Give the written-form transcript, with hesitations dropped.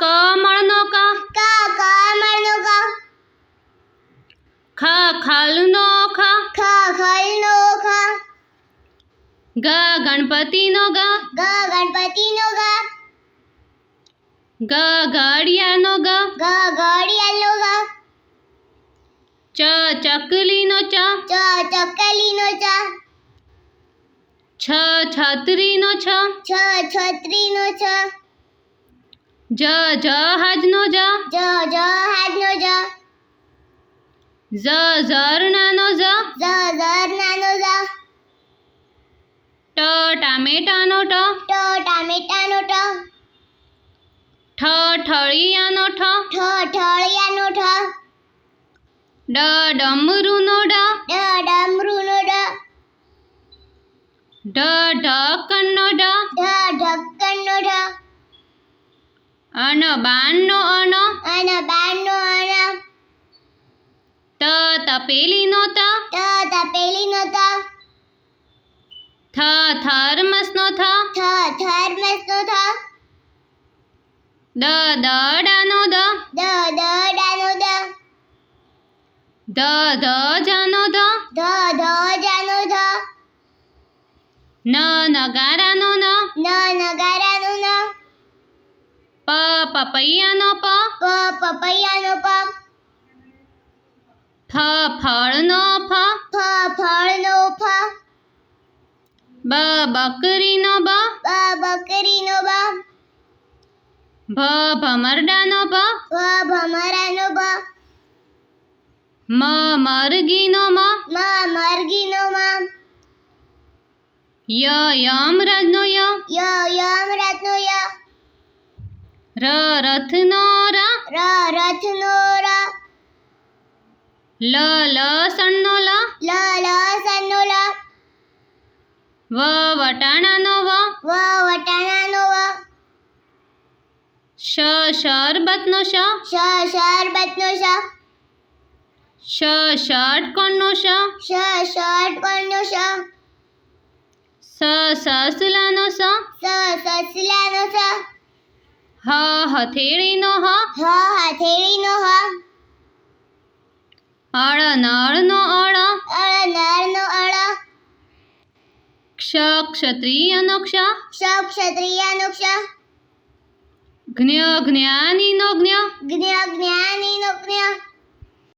કમળનો ક, કમળનો ક, ખલનો ખ, ખલનો ખ, ગણપતિનો ગ, ગણપતિનો ગ, ઘડિયાળનો ગ, ઘડિયાળનો ગ, ચકલીનો ચ, ચકલીનો ચ, છત્રીનો છ, છત્રીનો છ, જહાજનો જ, જહાજનો જ, ઝરણાનો ઝ, ઝરણાનો ઝ, ટામેટાનો ટ, ટામેટાનો ટ, ઠળિયાનો ઠ, ઠળિયાનો ઠ, ડમરૂનો ડ, ડમરૂનો ડ, ઢક્કણનો ઢ, ઢક્કણનો ઢ, બાણનો અણ, બાણનો અણ, તપેલીનો ત, તપેલીનો ત, થર્મસનો થ, થર્મસનો થ, દડાનો દ, દડાનો દ, ધજાનો ધ, ધજાનો ધ, નગારાનો ન, નગારાનો ન, પપૈયાનો પ, પપૈયાનો પ, ફળનો ફ, ફળનો ફ, બકરીનો બ, બકરીનો બ, ભમરડાનો ભ, ભમરાનો ભ, મરઘીનો મ, મરઘીનો મ, યમરાજનો ય, યમરાજનો ય, રથનો ર, રથનો ર, લસણનો લ, લસણનો લ, વટાણાનો વ, વટાણાનો વ, શરબતનો શ, શરબતનો શ, ષટકોણનો શ, ષટકોણનો શ, સસલાનો સ, સસલાનો સ, હથેળીનો હ, હથેળીનો હ, નળનો અળ, નળનો અળ, ક્ષત્રિયનો ક્ષ, ક્ષત્રિયનો ક્ષ, જ્ઞાનીનો જ્ઞ, જ્ઞાનીનો જ્ઞ,